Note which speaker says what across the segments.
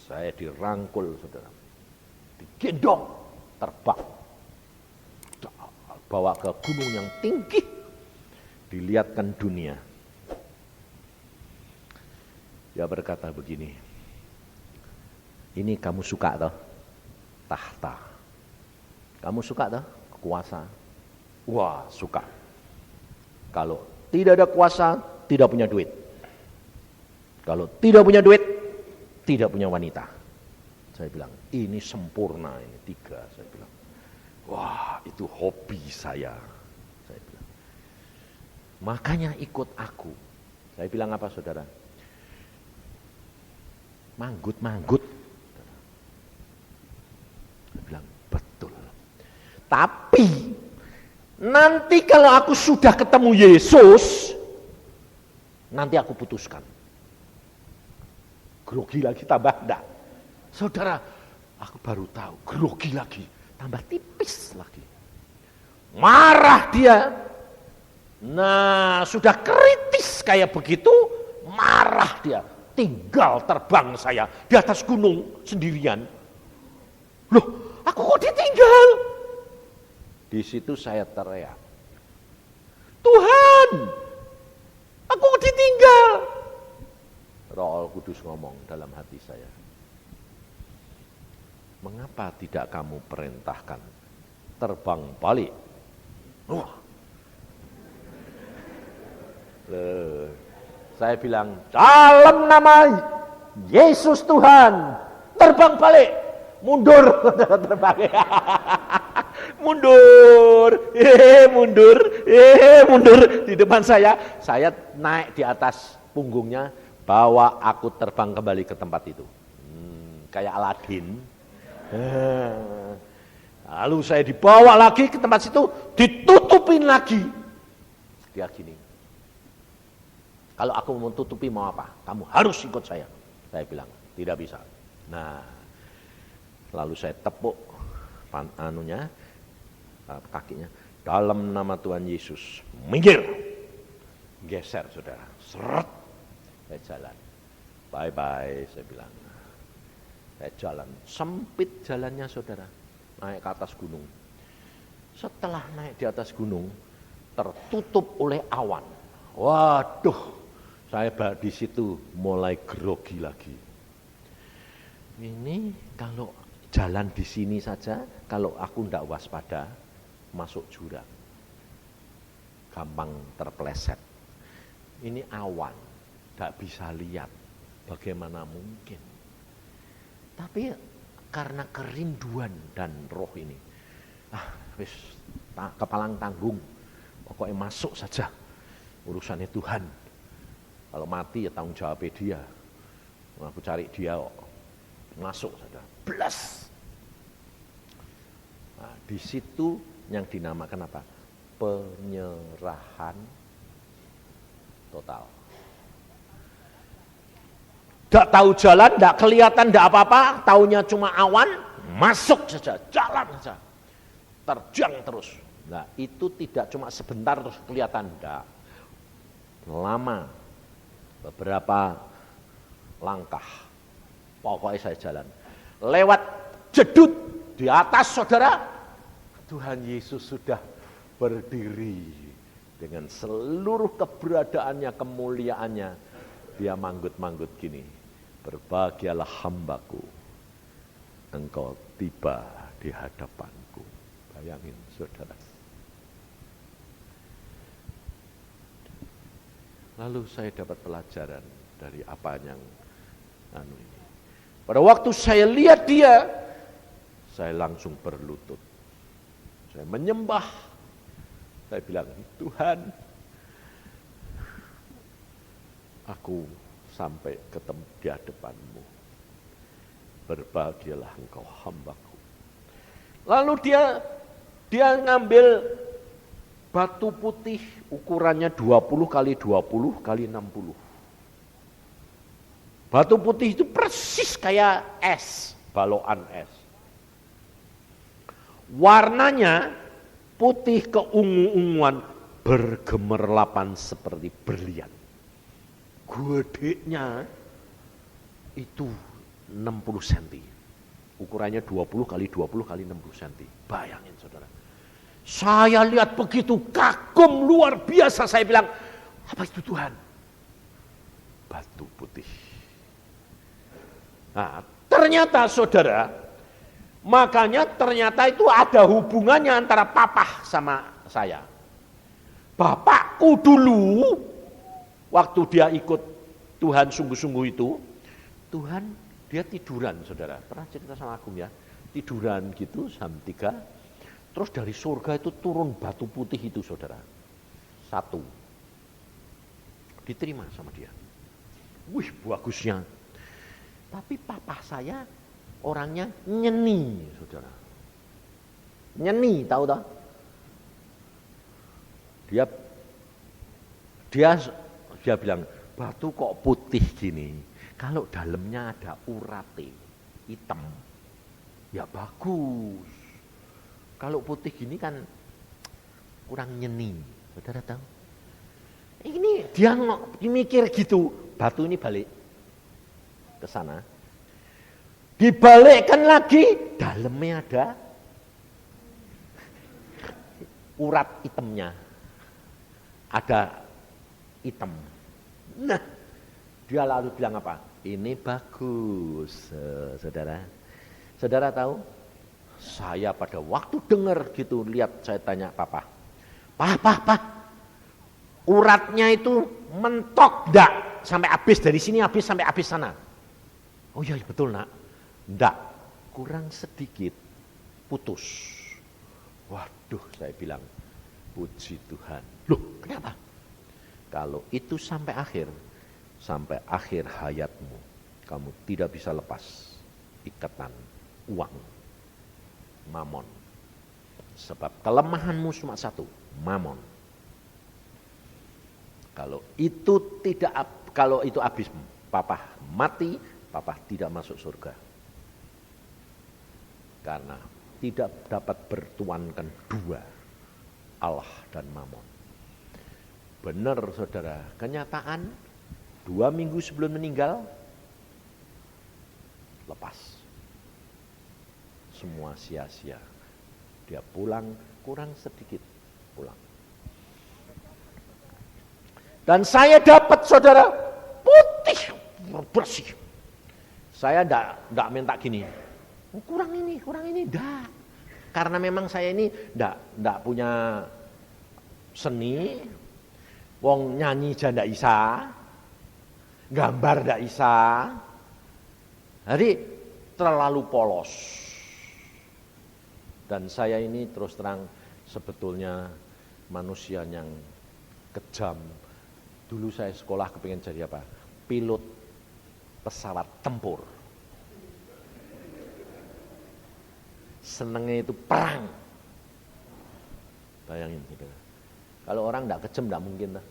Speaker 1: Saya dirangkul, saudara. Digendong, terbang. Bawa ke gunung yang tinggi. Dilihatkan dunia. Dia berkata begini, ini kamu suka toh? Tahta. Kamu suka toh? Kekuasaan. Wah, suka. Kalau tidak ada kuasa, tidak punya duit. Kalau tidak punya duit, tidak punya wanita. Saya bilang, ini sempurna, ini 3. Saya bilang, wah, itu hobi saya. Saya bilang, makanya ikut aku. Saya bilang apa, saudara? Manggut-manggut. Saya bilang, betul. Tapi nanti kalau aku sudah ketemu Yesus, nanti aku putuskan. Grogi lagi tambah enggak. Saudara, aku baru tahu, grogi lagi, tambah tipis lagi. Marah dia. Nah, sudah kritis kayak begitu, marah dia. Tinggal terbang saya di atas gunung sendirian. Loh, aku kok ditinggal? Di situ saya teriak, Tuhan, aku kok ditinggal? Roh Kudus ngomong dalam hati saya, mengapa tidak kamu perintahkan terbang balik? Wah. Saya bilang, dalam nama Yesus Tuhan, terbang balik, mundur, terbang, mundur, mundur di depan saya naik di atas punggungnya, bawa aku terbang kembali ke tempat itu, kayak Aladin. Lalu saya dibawa lagi ke tempat situ, ditutupin lagi. Dia gini, kalau aku mau tutupi mau apa? Kamu harus ikut saya. Saya bilang, tidak bisa. Nah, lalu saya tepuk kakinya, dalam nama Tuhan Yesus, minggir. Geser, saudara. Seret. Saya jalan. Bye-bye, saya bilang. Saya jalan. Sempit jalannya, saudara. Naik ke atas gunung. Setelah naik di atas gunung, tertutup oleh awan. Waduh. Saya di situ mulai grogi lagi. Ini kalau jalan di sini saja, kalau aku tidak waspada, masuk jurang. Gampang terpleset. Ini awan, tidak bisa lihat. Bagaimana mungkin? Tapi karena kerinduan dan roh ini, wis kepalang tanggung, pokoknya masuk saja. Urusannya Tuhan. Kalau mati ya tanggung jawabnya dia. Aku cari dia kok. Masuk saja. Blas. Nah, di situ yang dinamakan apa? Penyerahan total. Tidak tahu jalan, tidak kelihatan, tidak apa-apa. Taunya cuma awan, masuk saja, jalan saja. Terjang terus. Nah, itu tidak cuma sebentar terus kelihatan, tidak. Lama. Beberapa langkah, pokoknya saya jalan. Lewat jedut di atas, saudara, Tuhan Yesus sudah berdiri dengan seluruh keberadaannya, kemuliaannya. Dia manggut-manggut gini, berbahagialah hambaku, engkau tiba di hadapanku. Bayangin, saudara. Lalu saya dapat pelajaran dari apa yang ini. Pada waktu saya lihat dia, saya langsung berlutut. Saya menyembah. Saya bilang, Tuhan, aku sampai ketemu di hadapan-Mu. Berbahagialah engkau hambaku. Lalu dia ngambil batu putih ukurannya 20 kali 20 kali 60. Batu putih itu persis kayak es, balokan es. Warnanya putih keungu-unguan, bergemerlapan seperti berlian. Gedenya itu 60 cm. Ukurannya 20 kali 20 kali 60 cm. Bayangin saudara. Saya lihat begitu kagum luar biasa. Saya bilang, apa itu Tuhan? Batu putih. Nah, ternyata saudara, makanya ternyata itu ada hubungannya antara papa sama saya. Bapakku dulu, waktu dia ikut Tuhan sungguh-sungguh itu, Tuhan dia tiduran saudara. Pernah cerita sama Agung ya, tiduran gitu jam 3, terus dari surga itu turun batu putih itu saudara. 1. Diterima sama dia. Wih bagusnya. Tapi papa saya orangnya nyeni saudara. Nyeni tahu tak? Dia bilang, batu kok putih gini, kalau dalamnya ada urate hitam ya bagus, kalau putih gini kan kurang nyeni. Saudara tahu, ini dia mikir gitu. Batu ini balik ke sana, dibalikkan lagi, dalamnya ada urat hitamnya, ada hitam. Nah, dia lalu bilang apa? Ini bagus, saudara. Saudara tahu, saya pada waktu dengar gitu, lihat, saya tanya papa, Pak, uratnya itu mentok enggak? Sampai habis dari sini, habis sampai habis sana. Oh iya betul nak. Enggak, kurang sedikit, putus. Waduh, saya bilang, puji Tuhan. Loh, kenapa? Kalau itu sampai akhir hayatmu, kamu tidak bisa lepas ikatan uang, mamon. Sebab kelemahanmu cuma satu, mamon. Kalau itu habis, papa mati, papa tidak masuk surga. Karena tidak dapat bertuankan dua, Allah dan mamon. Benar saudara, kenyataan 2 minggu sebelum meninggal, lepas. Semua sia-sia. Dia pulang, kurang sedikit pulang. Dan saya dapat saudara, putih, bersih. Saya enggak minta gini, kurang ini, enggak. Karena memang saya ini enggak punya seni, wong nyanyi aja enggak bisa, gambar enggak bisa. Jadi terlalu polos. Dan saya ini terus terang sebetulnya manusia yang kejam. Dulu saya sekolah kepingin jadi apa? Pilot pesawat tempur. Senengnya itu perang. Bayangin gitu. Kalau orang enggak kejam enggak mungkin lah.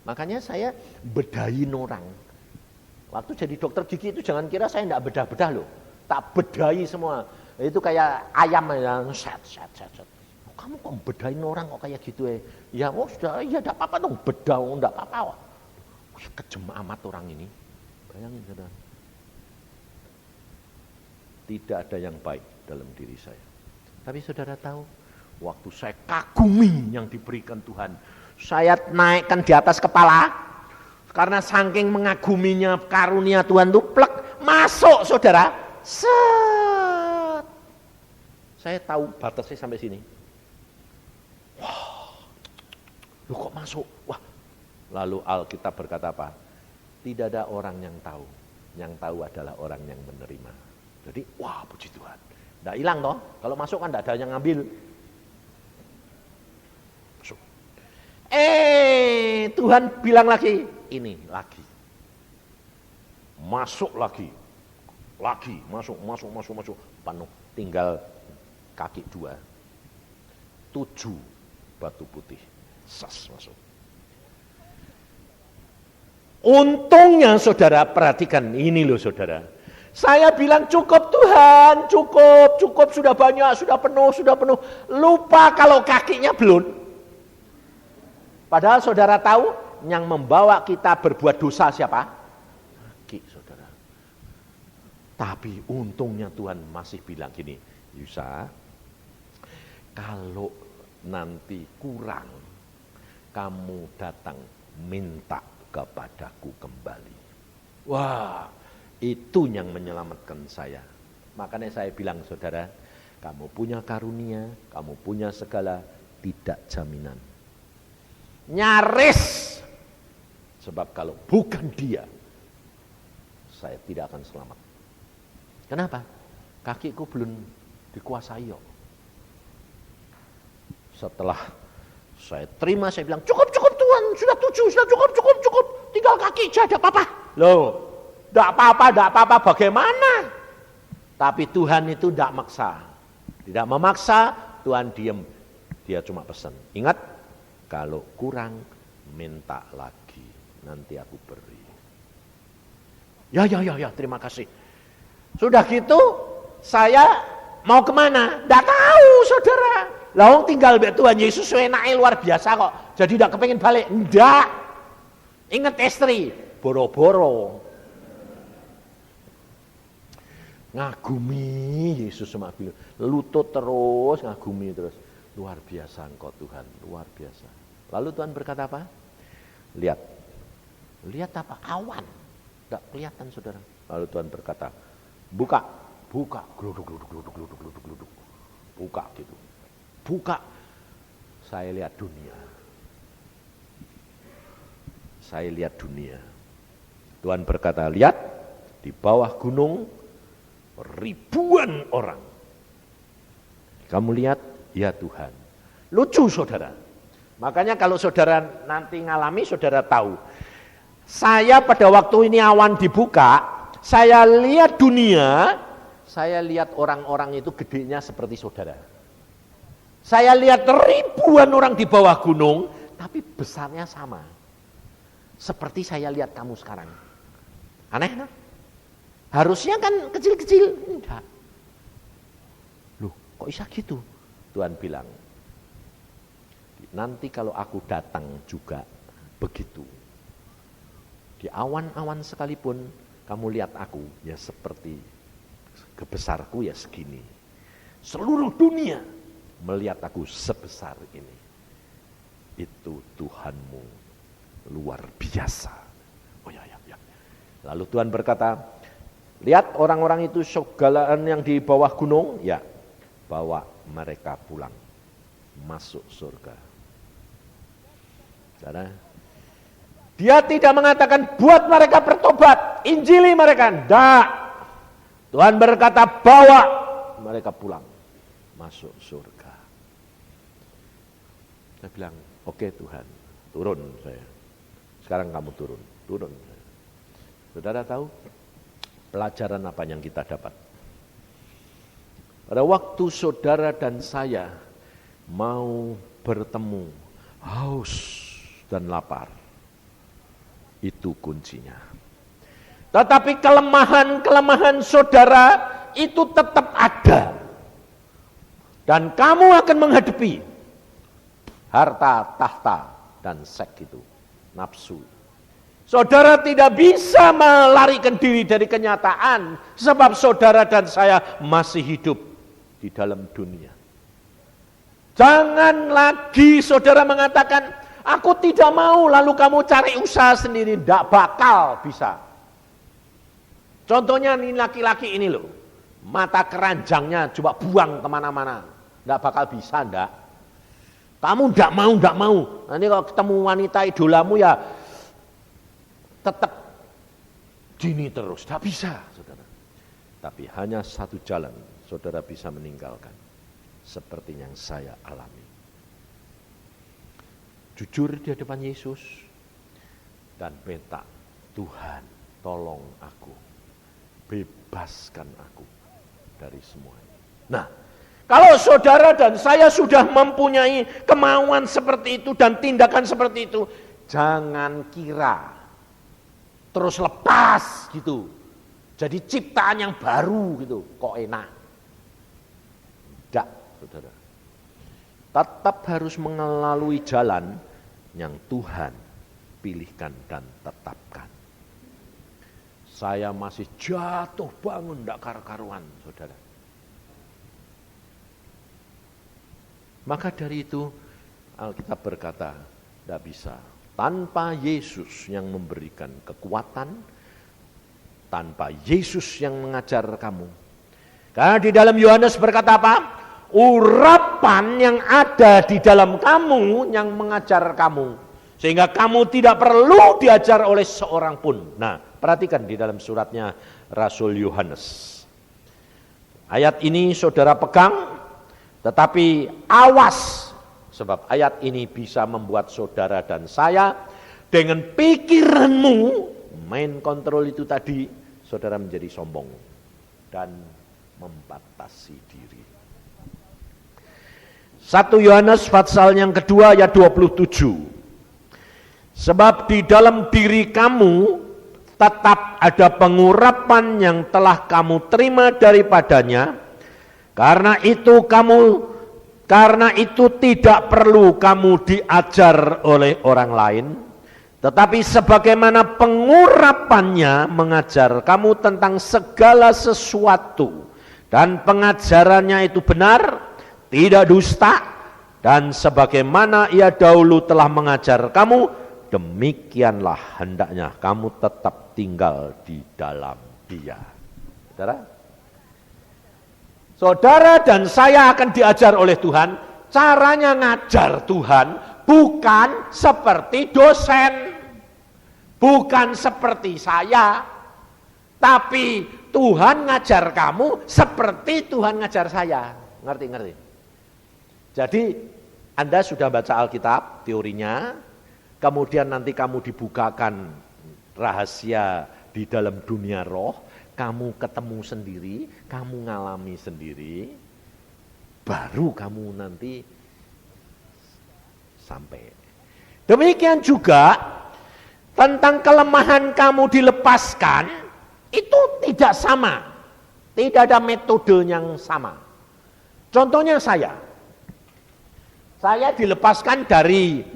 Speaker 1: Makanya saya bedahin orang. Waktu jadi dokter gigi itu jangan kira saya enggak bedah-bedah loh. Tak bedahi semua. Itu kayak ayam yang set. Oh, kamu kok bedahin orang kok kayak gitu ya? Ya sudah, ya enggak apa-apa dong, bedah enggak apa-apa. Wih, kejem amat orang ini. Bayangin saudara. Tidak ada yang baik dalam diri saya. Tapi saudara tahu, waktu saya kagumi yang diberikan Tuhan, saya naikkan di atas kepala, karena saking mengaguminya karunia Tuhan itu plek, masuk saudara, set. Saya tahu batasnya sampai sini. Wah, lu kok masuk? Wah, lalu Alkitab berkata apa? Tidak ada orang yang tahu adalah orang yang menerima. Jadi, wah puji Tuhan. Nggak hilang toh, kalau masuk kan nggak ada yang ngambil. Masuk. Tuhan bilang lagi, ini lagi. Masuk lagi. Masuk. Penuh, tinggal kaki 2. 7 batu putih. Sas masuk. Untungnya saudara, perhatikan ini loh saudara. Saya bilang cukup Tuhan, cukup, sudah banyak, sudah penuh. Lupa kalau kakinya belum. Padahal saudara tahu yang membawa kita berbuat dosa siapa? Kaki saudara. Tapi untungnya Tuhan masih bilang gini, Yusa, kalau nanti kurang, kamu datang minta kepadaku kembali. Wah, itu yang menyelamatkan saya. Makanya saya bilang, saudara, kamu punya karunia, kamu punya segala, tidak jaminan. Nyaris. Sebab kalau bukan dia, saya tidak akan selamat. Kenapa? Kakiku belum dikuasai. Setelah saya terima, saya bilang, cukup Tuhan, sudah 7, sudah cukup. Tinggal kaki aja, tidak apa-apa. Loh, tidak apa-apa, bagaimana? Tapi Tuhan itu tidak maksa. Tidak memaksa, Tuhan diam. Dia cuma pesan. Ingat, kalau kurang, minta lagi. Nanti aku beri. Ya, terima kasih. Sudah gitu, saya mau kemana? Tidak tahu, saudara. Lah tinggal Tuhan Yesus enaknya luar biasa kok. Jadi tidak kepengen balik. Tidak. Ingat istri, boro-boro. Ngagumi Yesus sama bilang, lutut terus, ngagumi terus. Luar biasa engkau Tuhan, luar biasa. Lalu Tuhan berkata apa? Lihat apa? Awan. Tidak kelihatan, saudara. Lalu Tuhan berkata, buka, gluduk. Buka gitu. Buka. Saya lihat dunia. Tuhan berkata, lihat di bawah gunung ribuan orang. Kamu lihat, ya Tuhan. Lucu, saudara. Makanya kalau saudara nanti ngalami, saudara tahu. Saya pada waktu ini awan dibuka, saya lihat dunia, saya lihat orang-orang itu gedenya seperti saudara. Saya lihat ribuan orang di bawah gunung, tapi besarnya sama. Seperti saya lihat kamu sekarang. Aneh, nah? Harusnya kan kecil-kecil. Enggak. Loh, kok bisa gitu? Tuhan bilang, nanti kalau aku datang juga begitu. Di awan-awan sekalipun, kamu lihat aku, ya seperti kebesarku ya segini. Seluruh dunia melihat aku sebesar ini. Itu Tuhanmu luar biasa. Oh ya. Lalu Tuhan berkata, lihat orang-orang itu segalaan yang di bawah gunung, ya bawa mereka pulang, masuk surga. Karena dia tidak mengatakan buat mereka bertobat, injili mereka, enggak. Tuhan berkata bawa mereka pulang, masuk surga. Saya bilang, oke Tuhan, turun saya. Sekarang kamu turun. Saudara tahu pelajaran apa yang kita dapat? Pada waktu saudara dan saya mau bertemu, haus dan lapar, itu kuncinya. Tetapi kelemahan saudara itu tetap ada. Dan kamu akan menghadapi harta, tahta, dan seks itu, nafsu. Saudara tidak bisa melarikan diri dari kenyataan, sebab saudara dan saya masih hidup di dalam dunia. Jangan lagi saudara mengatakan, aku tidak mau, lalu kamu cari usaha sendiri. Tidak bakal bisa. Contohnya ini laki-laki ini loh, mata keranjangnya coba buang kemana-mana. Tidak bakal bisa, enggak. Kamu tidak mau. Nanti kalau ketemu wanita idolamu ya tetap gini terus. Tidak bisa, saudara. Tapi hanya satu jalan saudara bisa meninggalkan. Seperti yang saya alami. Jujur di hadapan Yesus dan minta, Tuhan tolong aku, bebaskan aku dari semua ini. Nah, kalau saudara dan saya sudah mempunyai kemauan seperti itu dan tindakan seperti itu, jangan kira terus lepas gitu. Jadi ciptaan yang baru gitu, kok enak. Tidak, saudara. Tetap harus melalui jalan yang Tuhan pilihkan dan tetapkan. Saya masih jatuh bangun, tidak karu-karuan, saudara. Maka dari itu, Alkitab berkata, tidak bisa. Tanpa Yesus yang memberikan kekuatan, tanpa Yesus yang mengajar kamu. Karena di dalam Yohanes berkata apa? Urapan yang ada di dalam kamu yang mengajar kamu. Sehingga kamu tidak perlu diajar oleh seorang pun. Nah, perhatikan di dalam suratnya Rasul Yohanes. Ayat ini saudara pegang, tetapi awas. Sebab ayat ini bisa membuat saudara dan saya dengan pikiranmu, main kontrol itu tadi, saudara menjadi sombong dan membatasi diri. 1 Yohanes pasal yang kedua ayat 27. Sebab di dalam diri kamu tetap ada pengurapan yang telah kamu terima daripadanya. Karena itu tidak perlu kamu diajar oleh orang lain, tetapi sebagaimana pengurapannya mengajar kamu tentang segala sesuatu, dan pengajarannya itu benar, tidak dusta, dan sebagaimana ia dahulu telah mengajar kamu, demikianlah hendaknya kamu tetap tinggal di dalam Dia. Saudara dan saya akan diajar oleh Tuhan. Caranya ngajar Tuhan bukan seperti dosen, bukan seperti saya, tapi Tuhan ngajar kamu seperti Tuhan ngajar saya. Ngerti? Jadi Anda sudah baca Alkitab teorinya, kemudian nanti kamu dibukakan rahasia di dalam dunia roh, kamu ketemu sendiri, kamu ngalami sendiri, baru kamu nanti sampai. Demikian juga tentang kelemahan kamu dilepaskan, itu tidak sama. Tidak ada metode yang sama. Contohnya saya dilepaskan dari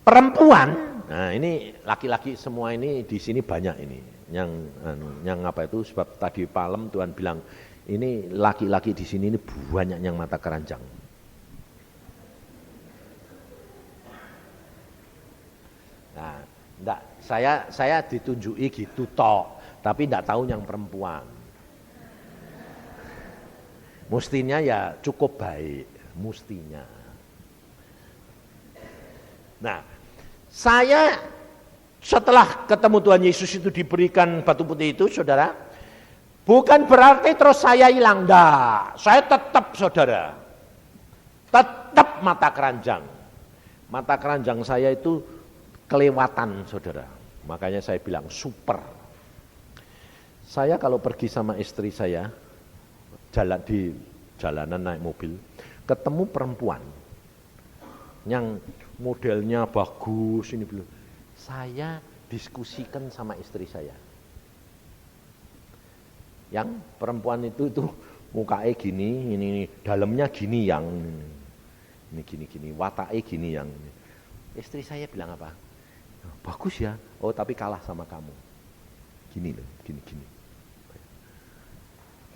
Speaker 1: perempuan. Nah, ini laki-laki semua ini di sini banyak ini yang apa itu, sebab tadi malam Tuhan bilang ini laki-laki di sini ini banyak yang mata keranjang. Nah, enggak, saya ditunjuki gitu tok, tapi enggak tahu yang perempuan. Mestinya ya cukup baik, mestinya. Nah, saya setelah ketemu Tuhan Yesus itu diberikan batu putih itu, saudara, bukan berarti terus saya hilang, enggak. Saya tetap, saudara, tetap mata keranjang. Mata keranjang saya itu kelewatan, saudara. Makanya saya bilang super. Saya kalau pergi sama istri saya, jalan di jalanan naik mobil, ketemu perempuan yang modelnya bagus ini belum, saya diskusikan sama istri saya. Yang perempuan itu mukanya gini, ini dalamnya gini, yang ini gini, watake gini yang ini. Istri saya bilang apa? Bagus ya. Oh, tapi kalah sama kamu. Gini loh, gini.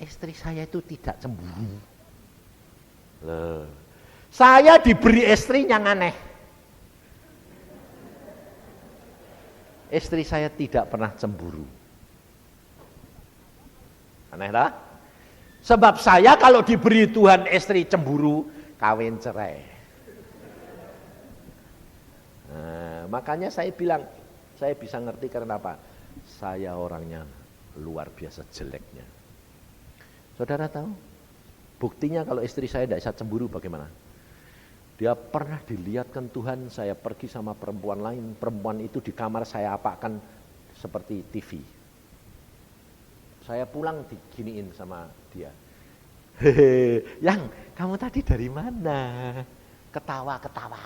Speaker 1: Istri saya itu tidak cemburu. Saya diberi istri yang aneh. Istri saya tidak pernah cemburu. Aneh lah. Sebab saya kalau diberi Tuhan istri cemburu, kawin cerai. Nah, makanya saya bilang, saya bisa ngerti karena apa? Saya orangnya luar biasa jeleknya. Saudara tahu? Buktinya kalau istri saya tidak bisa cemburu bagaimana? Dia pernah dilihatkan Tuhan, saya pergi sama perempuan lain, perempuan itu di kamar saya apakan seperti TV. Saya pulang diginiin sama dia. Hehe, yang kamu tadi dari mana? Ketawa-ketawa.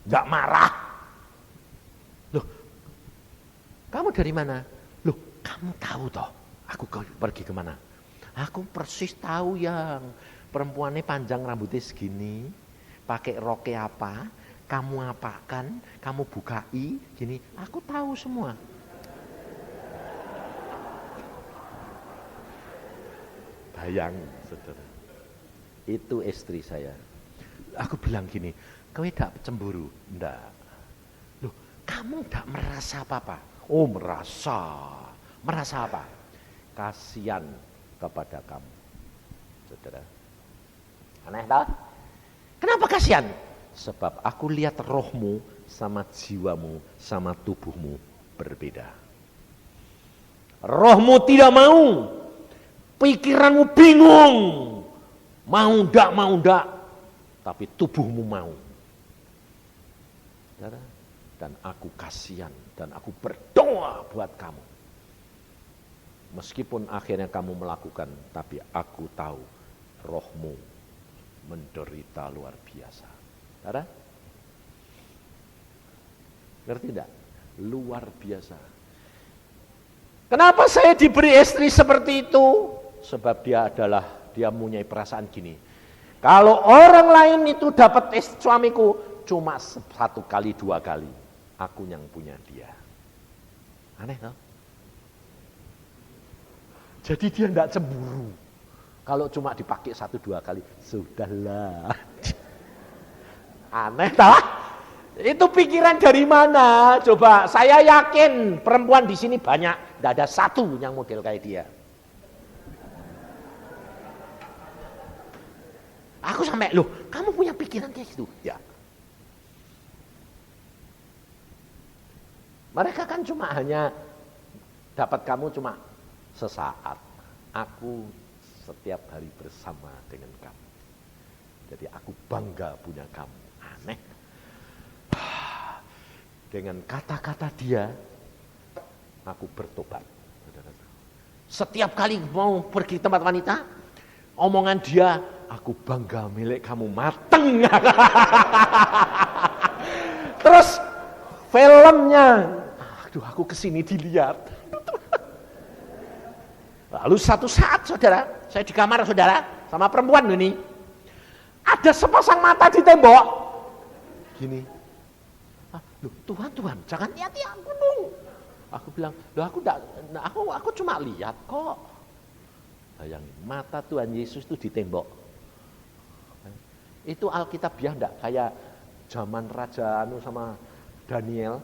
Speaker 1: Enggak marah. Loh, kamu dari mana? Loh, kamu tahu toh, aku pergi kemana? Aku persis tahu yang perempuannya panjang rambutnya segini, pakai roknya apa, kamu apakan, kamu bukai, gini, aku tahu semua. Bayang, saudara. Itu istri saya. Aku bilang gini, kowe tidak cemburu? Enggak. Loh, kamu tidak merasa apa-apa? Oh, merasa. Merasa apa? Kasihan kepada kamu, saudara. Aneh tak? Kenapa kasihan? Sebab aku lihat rohmu sama jiwamu sama tubuhmu berbeda. Rohmu tidak mau, pikiranmu bingung, mau ndak, tapi tubuhmu mau. Dan aku kasihan dan aku berdoa buat kamu. Meskipun akhirnya kamu melakukan, tapi aku tahu rohmu menderita luar biasa. Ada? Ngerti tidak? Luar biasa. Kenapa saya diberi istri seperti itu? Sebab dia mempunyai perasaan gini. Kalau orang lain itu dapat suamiku cuma 1 kali 2 kali, aku yang punya dia. Aneh toh? Jadi dia tidak cemburu. Kalau cuma dipakai 1-2 kali, sudahlah. Aneh toh? Itu pikiran dari mana? Coba, saya yakin perempuan di sini banyak, tidak ada satu yang model kayak dia. Aku sampai, loh, kamu punya pikiran kayak gitu? Ya. Mereka kan cuma hanya dapat kamu cuma sesaat. Aku setiap hari bersama dengan kamu. Jadi aku bangga punya kamu. Aneh. Dengan kata-kata dia, aku bertobat. Setiap kali mau pergi tempat wanita, omongan dia, aku bangga milik kamu, mateng. Terus filmnya, aduh aku kesini dilihat. Lalu satu saat saudara, saya di kamar saudara, sama perempuan ini, ada sepasang mata di tembok. Gini, loh Tuhan, jangan lihat aku dong. Aku bilang, loh aku cuma lihat kok. Bayangin, mata Tuhan Yesus itu di tembok. Itu Alkitabiah enggak kayak zaman Raja Anu sama Daniel.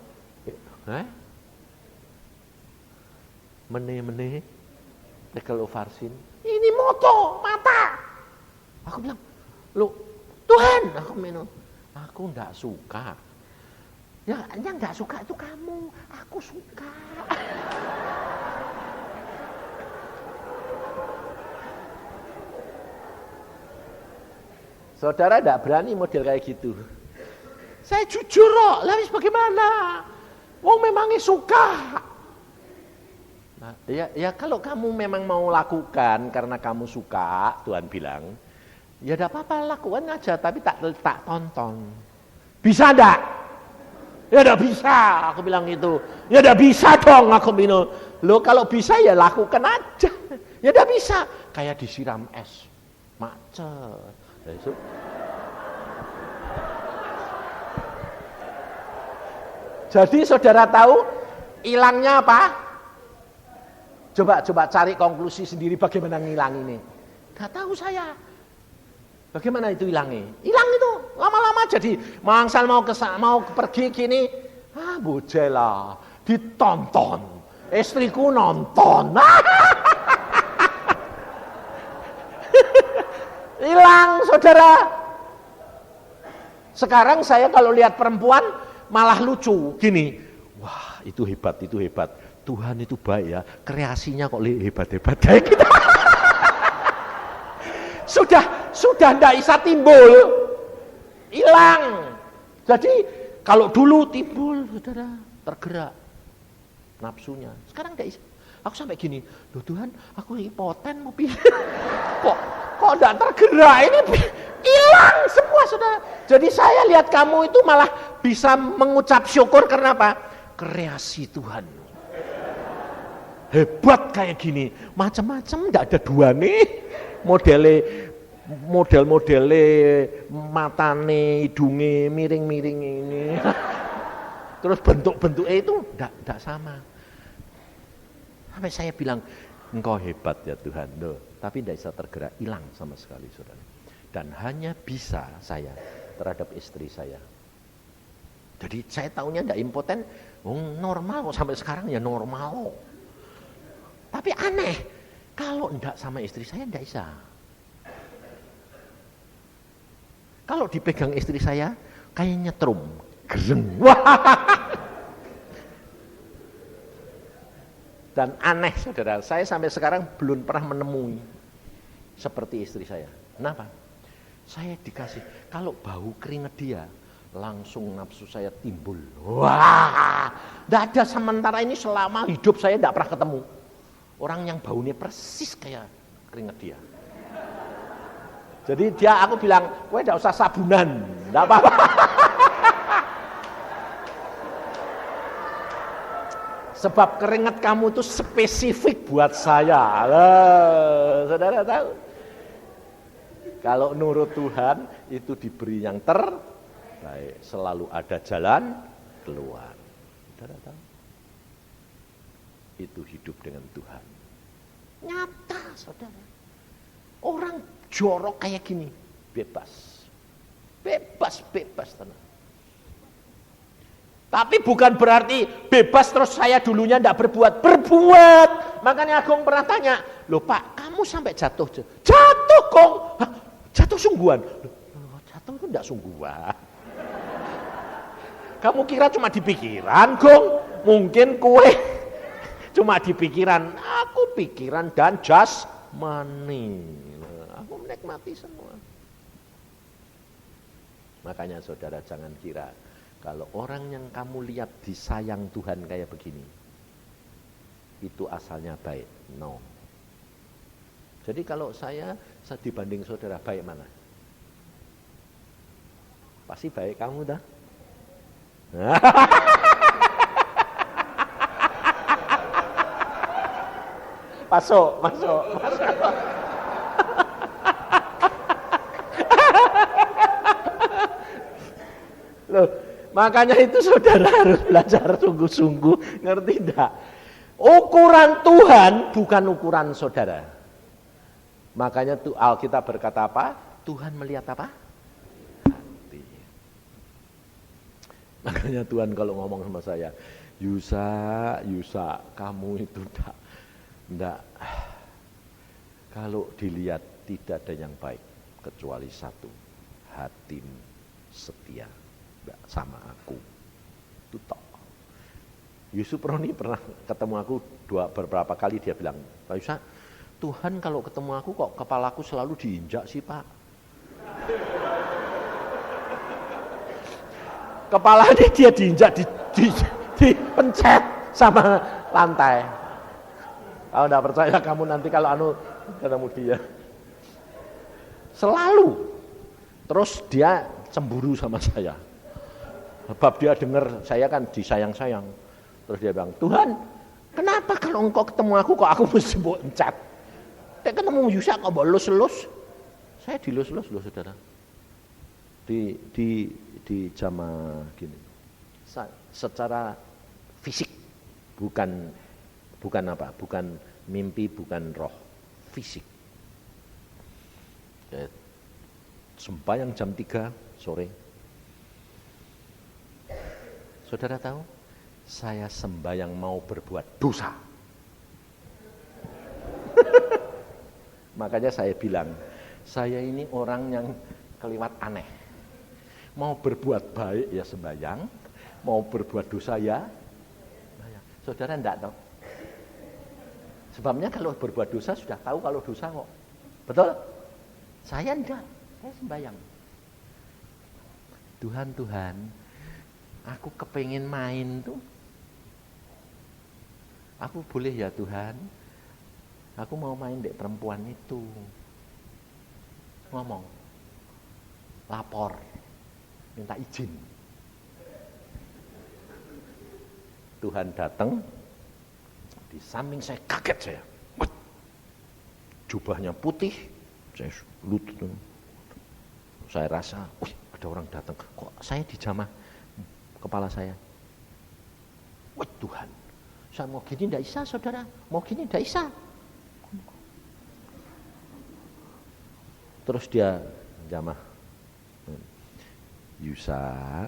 Speaker 1: Mene tekel ovarsin. Ini moto mata. Aku bilang, loh Tuhan, aku enggak suka. Yang enggak suka itu kamu, aku suka. Saudara tidak berani model kayak gitu. Saya jujur kok, lalu bagaimana? Wong memangnya suka. Nah, ya kalau kamu memang mau lakukan karena kamu suka, Tuhan bilang, ya tidak apa-apa lakukan aja, tapi tak tonton. Bisa enggak? Ya tidak bisa, aku bilang gitu. Ya tidak bisa dong, aku bilang. Loh kalau bisa ya lakukan aja. Ya tidak bisa, kayak disiram es, macet. Jadi saudara tahu hilangnya apa? Coba cari konklusi sendiri bagaimana ngilang ini. Gak tahu saya. Bagaimana itu hilangnya? Hilang itu lama-lama jadi mangsal mau pergi gini, bojela ditonton, istriku nonton. Hilang saudara. Sekarang saya kalau lihat perempuan malah lucu gini. Wah itu hebat. Tuhan itu baik ya. Kreasinya kok hebat-hebat kayak gitu. Sudah tidak bisa timbul. Hilang. Jadi kalau dulu timbul saudara tergerak nafsunya. Sekarang tidak bisa. Aku sampai gini, loh Tuhan, aku impoten mau pilih. Kok enggak tergerak ini hilang semua saudara. Jadi saya lihat kamu itu malah bisa mengucap syukur karena apa? Kreasi Tuhan. Hebat kayak gini, macam-macam enggak ada dua nih. Model-modele matane, hidunge miring-miring ini. Terus bentuk-bentuknya itu enggak sama. Sampai saya bilang, Engkau hebat ya Tuhan. Loh, tapi tidak bisa tergerak, hilang sama sekali saudara. Dan hanya bisa saya terhadap istri saya. Jadi saya tahunya tidak impoten, normal kok sampai sekarang ya normal. Tapi aneh, kalau tidak sama istri saya tidak bisa. Kalau dipegang istri saya, kayak nyetrum, gereng. Dan aneh saudara, saya sampai sekarang belum pernah menemui seperti istri saya. Kenapa? Saya dikasih, kalau bau keringat dia, langsung nafsu saya timbul. Wah, tidak ada sementara ini selama hidup saya tidak pernah ketemu orang yang baunya persis kayak keringat dia. Jadi aku bilang, kowe tidak usah sabunan, tidak apa-apa. Sebab keringat kamu itu spesifik buat saya. Saudara tahu? Kalau nurut Tuhan itu diberi yang terbaik, selalu ada jalan keluar. Saudara tahu? Itu hidup dengan Tuhan. Nyata, saudara. Orang jorok kayak gini, bebas. Bebas tenang. Tapi bukan berarti bebas terus saya dulunya tidak berbuat. Makanya Agung pernah tanya, loh Pak, kamu sampai jatuh? Jatuh kok. Jatuh sungguhan. Loh, jatuh itu tidak sungguhan. Kamu kira cuma di pikiran, Gong? Mungkin kue cuma di pikiran. Aku pikiran dan jasmani. Aku menikmati semua. Makanya saudara jangan kira kalau orang yang kamu lihat disayang Tuhan kayak begini, itu asalnya baik. No. Jadi kalau saya dibanding saudara, baik mana? Pasti baik kamu dah. Masuk. Loh, makanya itu saudara harus belajar sungguh-sungguh, ngerti enggak? Ukuran Tuhan bukan ukuran saudara. Makanya tuh Alkitab berkata apa? Tuhan melihat apa? Hati. Makanya Tuhan kalau ngomong sama saya, Yusa, kamu itu enggak. Kalau dilihat tidak ada yang baik kecuali satu, hatimu setia sama aku. Itu tok. Yusuf Roni pernah ketemu aku beberapa kali, dia bilang, Pak Yusa, Tuhan kalau ketemu aku kok kepalaku selalu diinjak sih Pak. Kepalanya dia diinjak, dipencet sama lantai. Kalau enggak percaya kamu nanti kalau ketemu dia. Selalu. Terus dia cemburu sama saya. Sebab dia dengar saya kan disayang-sayang. Terus dia bilang, Tuhan, kenapa kalau engkau ketemu aku kok aku mesti pencet? Dia ketemu Yusa kok lus-lus. Saya dilus-lus loh saudara. Di jamaah gini. Secara fisik, bukan apa? Bukan mimpi, bukan roh. Fisik. Sembahyang jam 3 sore. Saudara tahu, saya sembahyang mau berbuat dosa. Makanya saya bilang, saya ini orang yang keliwat aneh. Mau berbuat baik ya sembahyang, mau berbuat dosa ya sembahyang. Saudara enggak tahu. Sebabnya kalau berbuat dosa sudah tahu kalau dosa kok. Betul? Saya enggak, saya sembahyang. Tuhan, aku kepengen main tuh. Aku boleh ya Tuhan, aku mau main dek perempuan itu. Ngomong, lapor, minta izin. Tuhan datang, di samping saya kaget saya. Jubahnya putih, saya lutut. Saya rasa, wih ada orang datang, kok saya dijamah kepala saya. Wih Tuhan, saya mau gini tidak bisa saudara, mau gini tidak bisa. Terus dia jamah. Yusa,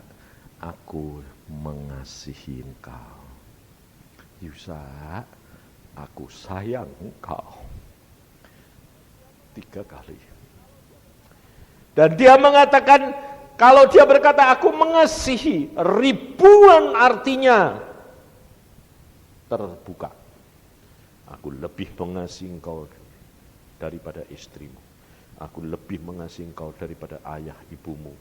Speaker 1: aku mengasihi engkau. Yusa, aku sayang engkau. 3 kali. Dan dia mengatakan, kalau dia berkata aku mengasihi, ribuan artinya terbuka. Aku lebih mengasihi engkau daripada istrimu. Aku lebih mengasihi engkau daripada ayah ibumu,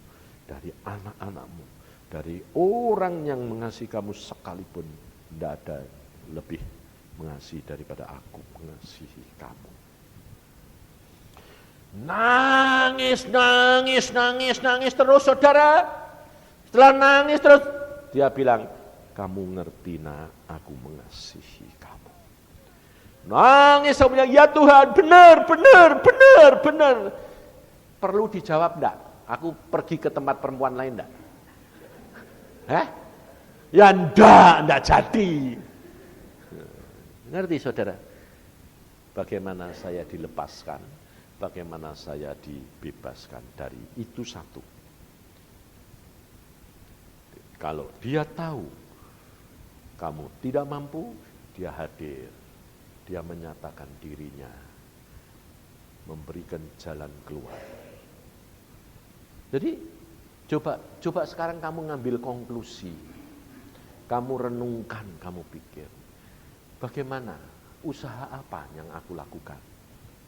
Speaker 1: dari anak-anakmu, dari orang yang mengasihi kamu sekalipun. Tidak ada lebih mengasihi daripada aku mengasihi kamu. Nangis terus saudara. Setelah nangis terus, dia bilang, kamu ngerti nak, aku mengasihi kamu. Nangis, saya bilang, ya Tuhan, benar. Perlu dijawab enggak? Aku pergi ke tempat perempuan lain enggak? Ya enggak jadi. Ngerti saudara? Bagaimana saya dilepaskan, bagaimana saya dibebaskan dari itu satu. Kalau dia tahu kamu tidak mampu, dia hadir. Dia menyatakan dirinya, memberikan jalan keluar. Jadi coba sekarang kamu ngambil konklusi. Kamu renungkan, kamu pikir. Bagaimana? Usaha apa yang aku lakukan?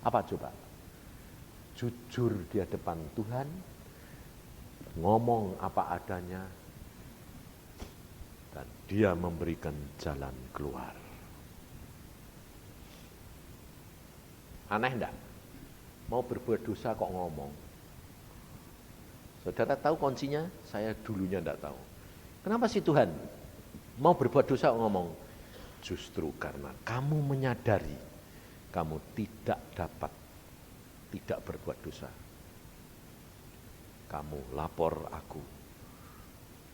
Speaker 1: Apa coba? Jujur di hadapan Tuhan, ngomong apa adanya, dan dia memberikan jalan keluar. Aneh enggak? Mau berbuat dosa kok ngomong? Saudara tahu kuncinya? Saya dulunya enggak tahu. Kenapa sih Tuhan mau berbuat dosa ngomong? Justru karena kamu menyadari kamu tidak dapat tidak berbuat dosa. Kamu lapor aku.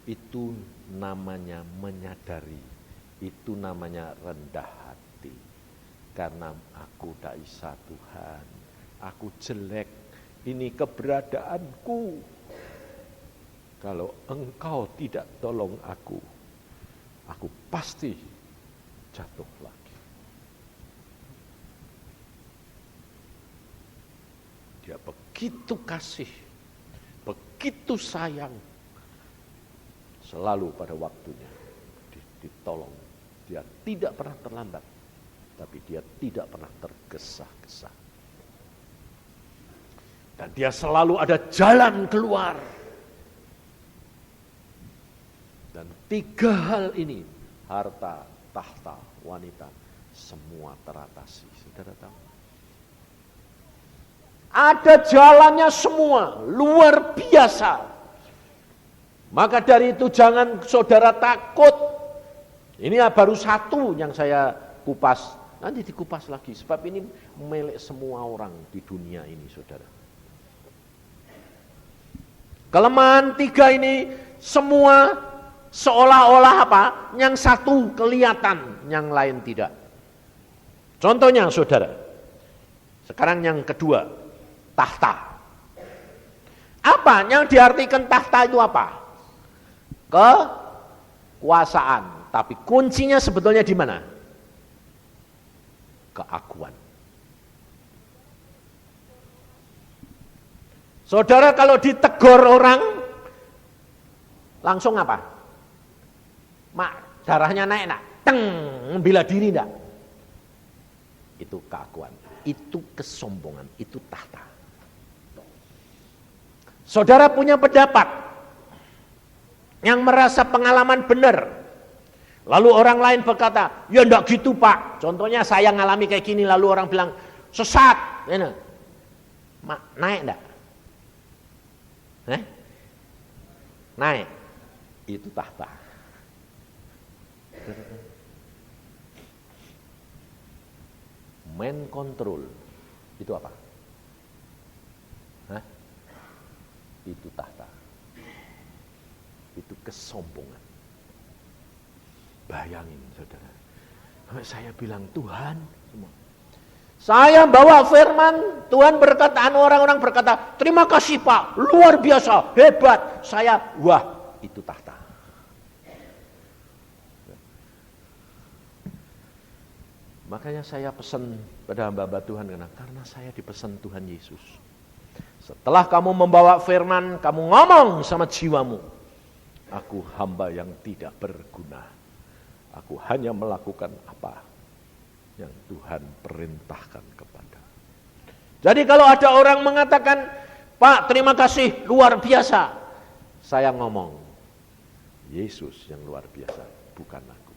Speaker 1: Itu namanya menyadari. Itu namanya rendah hati. Karena aku tak bisa Tuhan. Aku jelek. Ini keberadaanku. Kalau engkau tidak tolong aku pasti jatuh lagi. Dia begitu kasih, begitu sayang, selalu pada waktunya ditolong. Dia tidak pernah terlambat, tapi dia tidak pernah tergesa-gesa. Dan dia selalu ada jalan keluar. Dan 3 hal ini, harta, tahta, wanita, semua teratasi. Saudara tahu? Ada jalannya semua, luar biasa. Maka dari itu jangan saudara takut. Ini baru satu yang saya kupas. Nanti dikupas lagi, sebab ini milik semua orang di dunia ini, saudara. Kelemahan 3 ini semua seolah-olah apa? Yang satu kelihatan, yang lain tidak. Contohnya saudara, sekarang yang kedua, tahta. Apa yang diartikan tahta itu apa? Kekuasaan. Tapi kuncinya sebetulnya di mana? Keakuan. Saudara kalau ditegur orang, langsung apa? Mak, darahnya naik nak? Teng, membela diri enggak? Itu keakuan, itu kesombongan, itu tahta. Saudara punya pendapat yang merasa pengalaman benar. Lalu orang lain berkata, ya enggak gitu Pak. Contohnya saya ngalami kayak gini, lalu orang bilang, sesat. Mak, naik enggak? Naik. Itu tahta. Main control itu apa? Itu tahta. Itu kesombongan. Bayangin saudara. Saya bilang Tuhan, semua. Saya bawa firman, Tuhan berkata, orang-orang berkata, terima kasih Pak, luar biasa, hebat. Saya, wah, itu tahta. Makanya saya pesan pada hamba-hamba Tuhan, karena saya dipesan Tuhan Yesus. Setelah kamu membawa firman, kamu ngomong sama jiwamu, aku hamba yang tidak berguna. Aku hanya melakukan apa yang Tuhan perintahkan kepada. Jadi kalau ada orang mengatakan, Pak terima kasih luar biasa, saya ngomong, Yesus yang luar biasa, bukan aku.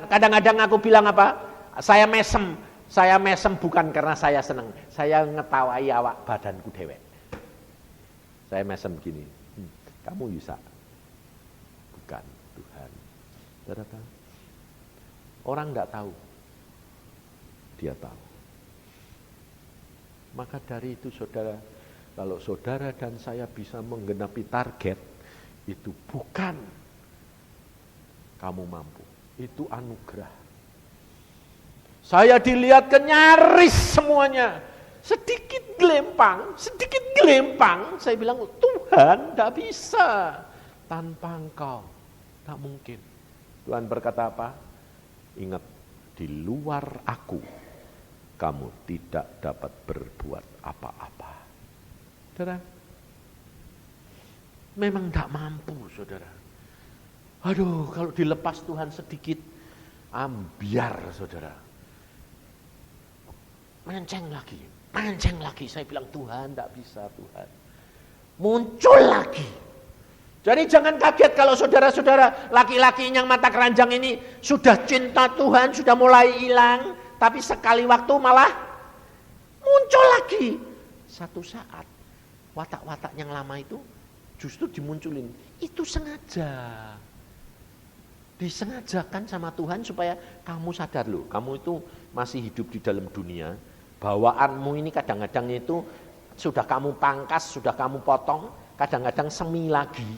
Speaker 1: Kadang-kadang aku bilang apa? Saya mesem bukan karena saya senang, saya ngetawai awak badanku dewek. Saya mesem gini, kamu bisa, bukan Tuhan. Saudara, orang enggak tahu, dia tahu. Maka dari itu saudara, kalau saudara dan saya bisa menggenapi target, itu bukan kamu mampu, itu anugerah. Saya dilihatkan nyaris semuanya, sedikit gelempang, saya bilang, Tuhan tidak bisa, tanpa Engkau, tak mungkin. Tuhan berkata apa? Ingat, di luar aku, kamu tidak dapat berbuat apa-apa. Saudara, memang tidak mampu, saudara. Aduh, kalau dilepas Tuhan sedikit, ambiar, saudara. Menceng lagi. Saya bilang, Tuhan, tidak bisa, Tuhan. Muncul lagi. Jadi jangan kaget kalau saudara-saudara laki-laki yang mata keranjang ini sudah cinta Tuhan, sudah mulai hilang, tapi sekali waktu malah muncul lagi. Satu saat watak-watak yang lama itu justru dimunculin. Itu sengaja. Disengajakan sama Tuhan supaya kamu sadar loh, kamu itu masih hidup di dalam dunia. Bawaanmu ini kadang-kadang itu sudah kamu pangkas, sudah kamu potong, kadang-kadang semi lagi.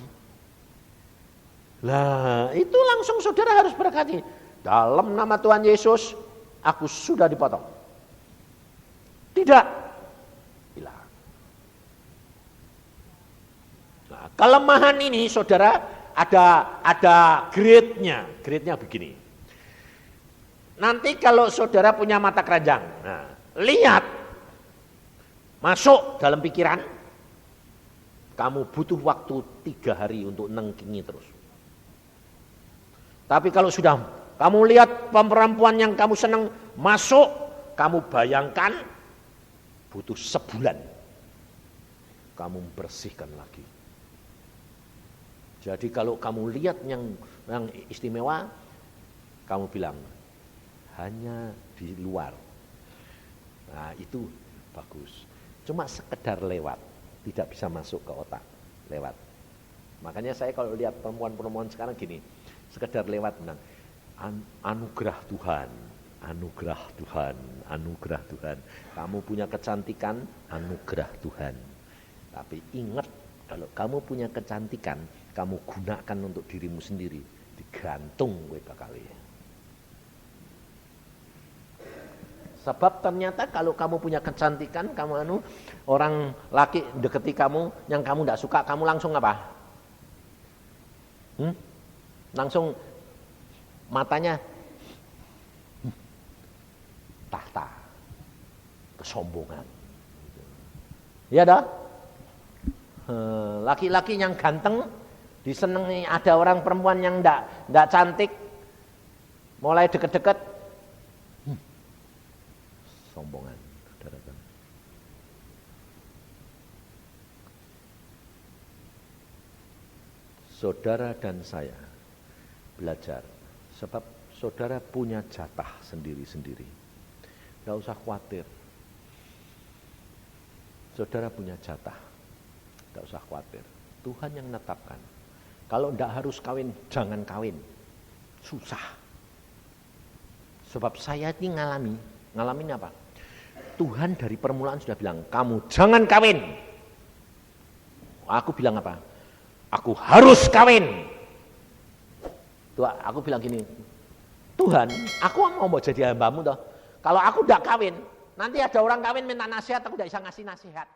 Speaker 1: Lah, itu langsung saudara harus berkati. Dalam nama Tuhan Yesus, aku sudah dipotong. Tidak. Hilang. Nah, kelemahan ini saudara ada grade-nya. Grade-nya begini. Nanti kalau saudara punya mata keranjang, nah, lihat masuk dalam pikiran, kamu butuh waktu 3 hari untuk nengkingi terus. Tapi kalau sudah kamu lihat perempuan yang kamu senang masuk, kamu bayangkan butuh sebulan. Kamu bersihkan lagi. Jadi kalau kamu lihat yang istimewa, kamu bilang hanya di luar. Nah, itu bagus. Cuma sekedar lewat, tidak bisa masuk ke otak, lewat. Makanya saya kalau lihat perempuan-perempuan sekarang gini, sekedar lewat bilang, anugerah Tuhan, anugerah Tuhan, anugerah Tuhan. Kamu punya kecantikan, anugerah Tuhan. Tapi ingat, kalau kamu punya kecantikan, kamu gunakan untuk dirimu sendiri, digantung kowe bakal. Sebab ternyata kalau kamu punya kecantikan, kamu orang laki deketi kamu, yang kamu tidak suka, kamu langsung apa? Langsung matanya tahta, kesombongan. Iya dah. Laki-laki yang ganteng disenangi, ada orang perempuan yang ndak cantik, mulai deket-deket, sombongan. Saudara dan saya belajar, sebab saudara punya jatah sendiri-sendiri. Gak usah khawatir. Saudara punya jatah, gak usah khawatir. Tuhan yang menetapkan. Kalau ndak harus kawin, jangan kawin. Susah. Sebab saya ini ngalamin apa? Tuhan dari permulaan sudah bilang, kamu jangan kawin. Aku bilang apa? Aku harus kawin. Tuh, aku bilang gini, Tuhan, aku mau jadi hambamu toh. Kalau aku udah kawin, nanti ada orang kawin minta nasihat, aku tidak bisa ngasih nasihat.